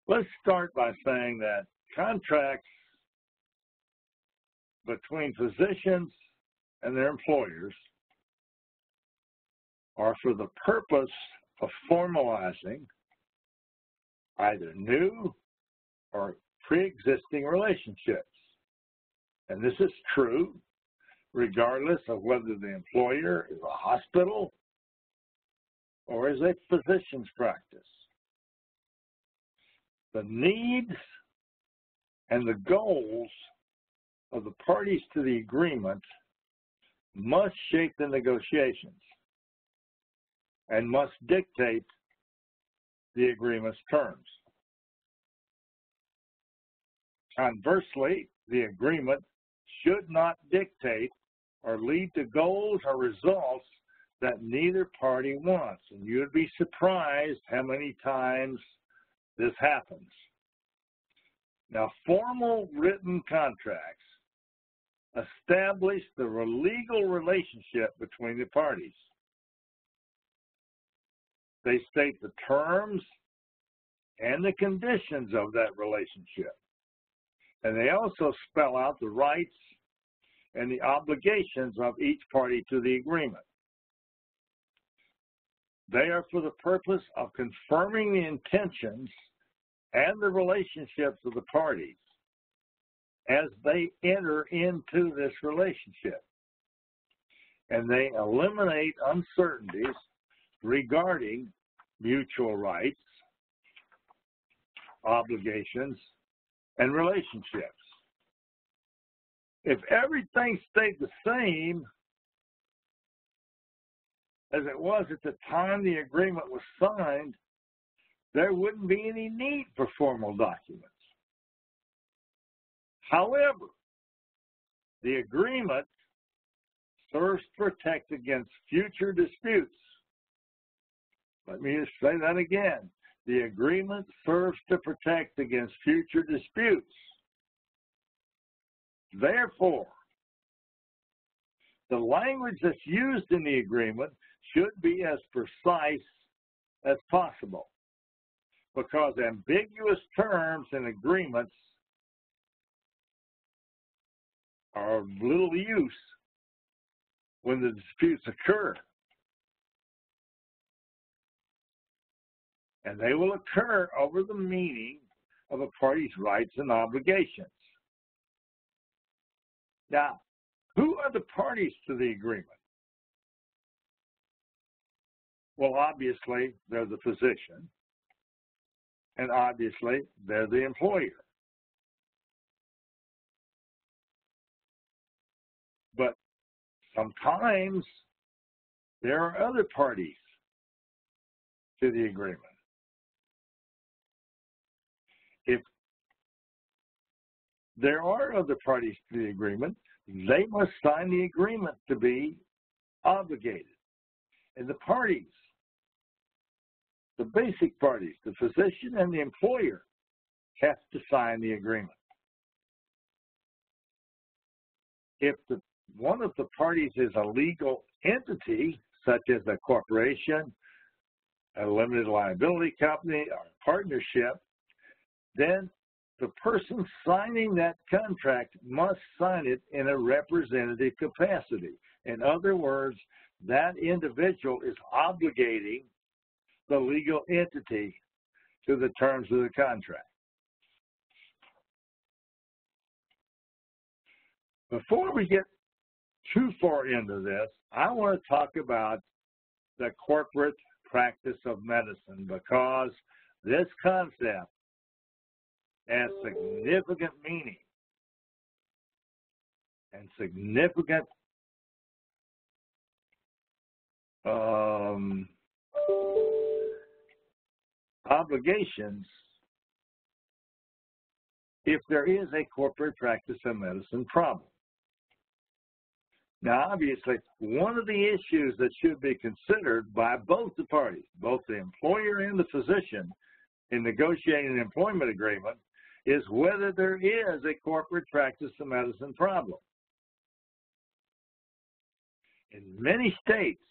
Let's start by saying that contracts between physicians and their employers are for the purpose of formalizing either new or pre-existing relationships. And this is true regardless of whether the employer is a hospital or is a physician's practice. The needs and the goals of the parties to the agreement must shape the negotiations and must dictate the agreement's terms. Conversely, the agreement should not dictate or lead to goals or results that neither party wants. And you would be surprised how many times this happens. Now, formal written contracts establish the legal relationship between the parties. They state the terms and the conditions of that relationship. And they also spell out the rights and the obligations of each party to the agreement. They are for the purpose of confirming the intentions and the relationships of the parties as they enter into this relationship. And they eliminate uncertainties regarding mutual rights, obligations, and relationships. If everything stayed the same as it was at the time the agreement was signed, there wouldn't be any need for formal documents. However, the agreement serves to protect against future disputes. Let me just say that again. The agreement serves to protect against future disputes. Therefore, the language that's used in the agreement should be as precise as possible, because ambiguous terms and agreements are of little use when the disputes occur. And they will occur over the meaning of a party's rights and obligations. Now, who are the parties to the agreement? Well, obviously, they're the physician, and obviously, they're the employer. But sometimes there are other parties to the agreement. If there are other parties to the agreement, they must sign the agreement to be obligated. And the parties, the basic parties, the physician and the employer, have to sign the agreement. If one of the parties is a legal entity, such as a corporation, a limited liability company, or a partnership, then the person signing that contract must sign it in a representative capacity. In other words, that individual is obligating the legal entity to the terms of the contract. Before we get too far into this, I want to talk about the corporate practice of medicine, because this concept has significant meaning and significant obligations if there is a corporate practice of medicine problem. Now, obviously, one of the issues that should be considered by both the parties, both the employer and the physician, in negotiating an employment agreement, is whether there is a corporate practice of medicine problem. In many states,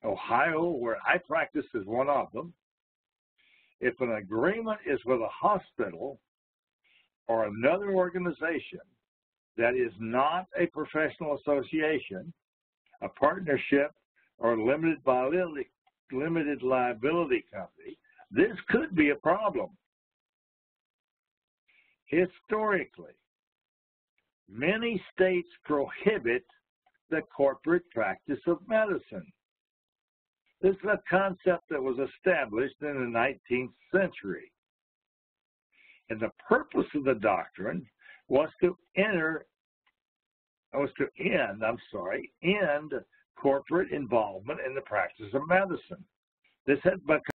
Ohio, where I practice, is one of them, If an agreement is with a hospital or another organization that is not a professional association, a partnership, or limited liability company, this could be a problem. Historically, many states prohibit the corporate practice of medicine. This is a concept that was established in the 19th century. And the purpose of the doctrine was to end corporate involvement in the practice of medicine. This had become